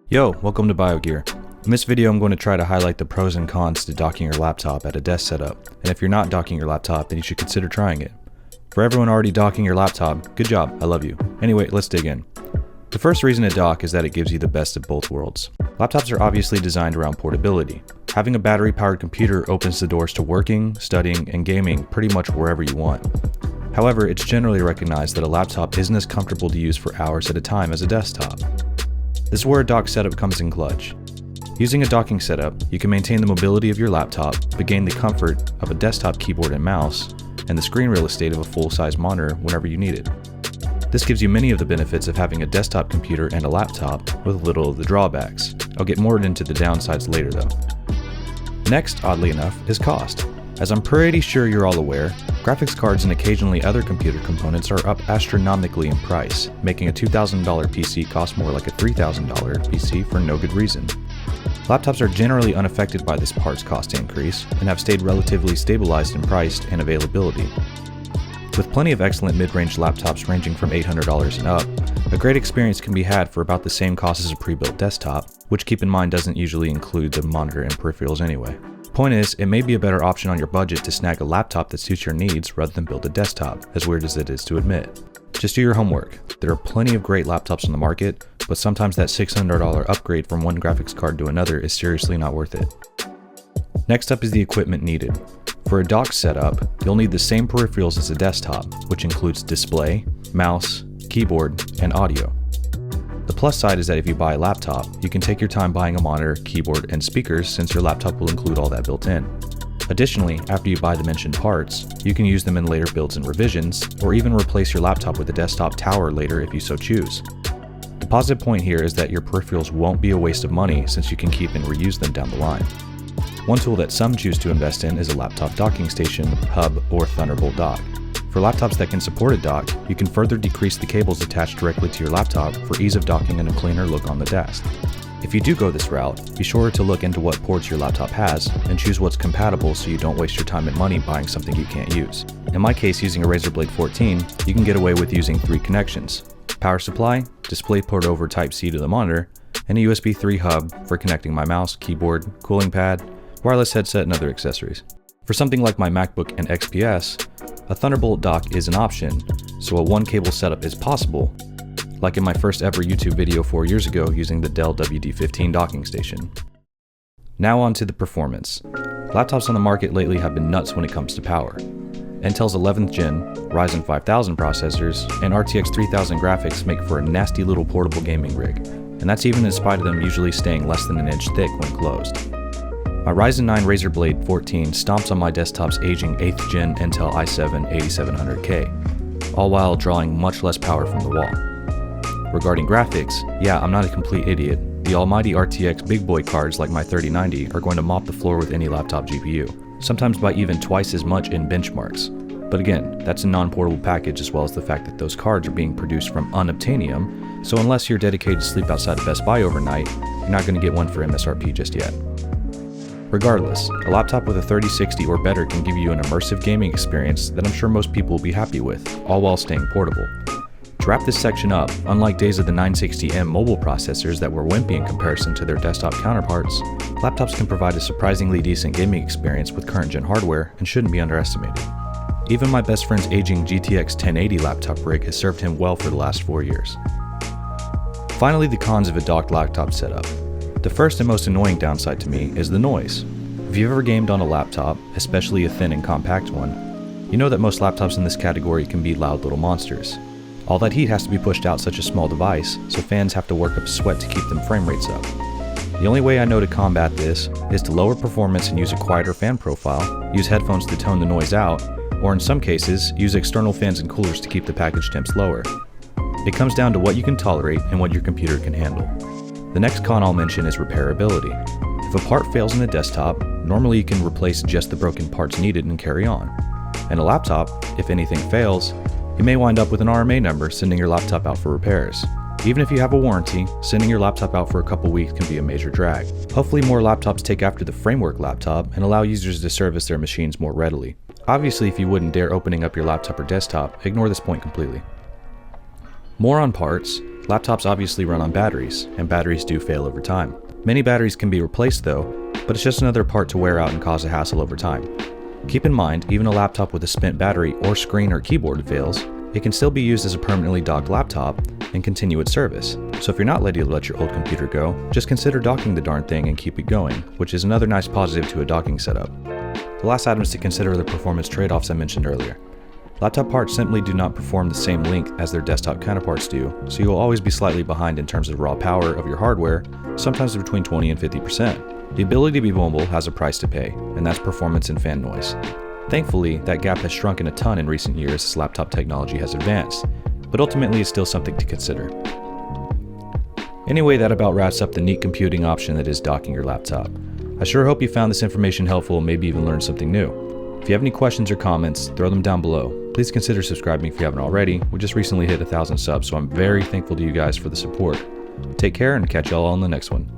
Yo, welcome to BioGear. In this video I'm going to try to highlight the pros and cons to docking your laptop at a desk setup, and if you're not docking your laptop then you should consider trying it. For everyone already docking your laptop, good job, I love you. Anyway, let's dig in. The first reason to dock is that it gives you the best of both worlds. Laptops are obviously designed around portability. Having a battery-powered computer opens the doors to working, studying, and gaming pretty much wherever you want. However, it's generally recognized that a laptop isn't as comfortable to use for hours at a time as a desktop. This is where a dock setup comes in clutch. Using a docking setup, you can maintain the mobility of your laptop, but gain the comfort of a desktop keyboard and mouse, and the screen real estate of a full-size monitor whenever you need it. This gives you many of the benefits of having a desktop computer and a laptop, with little of the drawbacks. I'll get more into the downsides later though. Next, oddly enough, is cost. As I'm pretty sure you're all aware, graphics cards and occasionally other computer components are up astronomically in price, making a $2,000 PC cost more like a $3,000 PC for no good reason. Laptops are generally unaffected by this parts cost increase and have stayed relatively stabilized in price and availability. With plenty of excellent mid-range laptops ranging from $800 and up, a great experience can be had for about the same cost as a pre-built desktop, which keep in mind doesn't usually include the monitor and peripherals anyway. Point is, it may be a better option on your budget to snag a laptop that suits your needs rather than build a desktop, as weird as it is to admit. Just do your homework. There are plenty of great laptops on the market, but sometimes that $600 upgrade from one graphics card to another is seriously not worth it. Next up is the equipment needed. For a dock setup, you'll need the same peripherals as a desktop, which includes display, mouse, keyboard, and audio. The plus side is that if you buy a laptop, you can take your time buying a monitor, keyboard, and speakers since your laptop will include all that built in. Additionally, after you buy the mentioned parts, you can use them in later builds and revisions, or even replace your laptop with a desktop tower later if you so choose. The positive point here is that your peripherals won't be a waste of money since you can keep and reuse them down the line. One tool that some choose to invest in is a laptop docking station, hub, or Thunderbolt dock. For laptops that can support a dock, you can further decrease the cables attached directly to your laptop for ease of docking and a cleaner look on the desk. If you do go this route, be sure to look into what ports your laptop has and choose what's compatible so you don't waste your time and money buying something you can't use. In my case, using a Razer Blade 14, you can get away with using 3 connections: power supply, DisplayPort over Type-C to the monitor, and a USB 3 hub for connecting my mouse, keyboard, cooling pad, wireless headset, and other accessories. For something like my MacBook and XPS, a Thunderbolt dock is an option, so a one-cable setup is possible, like in my first ever YouTube video 4 years ago using the Dell WD-15 docking station. Now on to the performance. Laptops on the market lately have been nuts when it comes to power. Intel's 11th gen, Ryzen 5000 processors, and RTX 3000 graphics make for a nasty little portable gaming rig, and that's even in spite of them usually staying less than an inch thick when closed. My Ryzen 9 Razer Blade 14 stomps on my desktop's aging 8th gen Intel i7 8700K, all while drawing much less power from the wall. Regarding graphics, yeah, I'm not a complete idiot. The almighty RTX big boy cards like my 3090 are going to mop the floor with any laptop GPU, sometimes by even twice as much in benchmarks. But again, that's a non-portable package as well as the fact that those cards are being produced from unobtainium, so unless you're dedicated to sleep outside of Best Buy overnight, you're not going to get one for MSRP just yet. Regardless, a laptop with a 3060 or better can give you an immersive gaming experience that I'm sure most people will be happy with, all while staying portable. To wrap this section up, unlike days of the 960M mobile processors that were wimpy in comparison to their desktop counterparts, laptops can provide a surprisingly decent gaming experience with current gen hardware and shouldn't be underestimated. Even my best friend's aging GTX 1080 laptop rig has served him well for the last 4 years. Finally, the cons of a docked laptop setup. The first and most annoying downside to me is the noise. If you've ever gamed on a laptop, especially a thin and compact one, you know that most laptops in this category can be loud little monsters. All that heat has to be pushed out such a small device, so fans have to work up a sweat to keep them frame rates up. The only way I know to combat this is to lower performance and use a quieter fan profile, use headphones to tone the noise out, or in some cases, use external fans and coolers to keep the package temps lower. It comes down to what you can tolerate and what your computer can handle. The next con I'll mention is repairability. If a part fails in the desktop, normally you can replace just the broken parts needed and carry on. In a laptop, if anything fails, you may wind up with an RMA number sending your laptop out for repairs. Even if you have a warranty, sending your laptop out for a couple weeks can be a major drag. Hopefully more laptops take after the framework laptop and allow users to service their machines more readily. Obviously, if you wouldn't dare opening up your laptop or desktop, ignore this point completely. More on parts. Laptops obviously run on batteries, and batteries do fail over time. Many batteries can be replaced though, but it's just another part to wear out and cause a hassle over time. Keep in mind, even a laptop with a spent battery or screen or keyboard fails, it can still be used as a permanently docked laptop and continue its service. So if you're not ready to let your old computer go, just consider docking the darn thing and keep it going, which is another nice positive to a docking setup. The last items to consider are the performance trade-offs I mentioned earlier. Laptop parts simply do not perform the same length as their desktop counterparts do, so you will always be slightly behind in terms of raw power of your hardware, sometimes between 20 and 50%. The ability to be mobile has a price to pay, and that's performance and fan noise. Thankfully, that gap has shrunken a ton in recent years as laptop technology has advanced, but ultimately it's still something to consider. Anyway, that about wraps up the neat computing option that is docking your laptop. I sure hope you found this information helpful and maybe even learned something new. If you have any questions or comments, throw them down below. Please consider subscribing if you haven't already. We just recently hit 1,000 subs, so I'm very thankful to you guys for the support. Take care and catch y'all on the next one.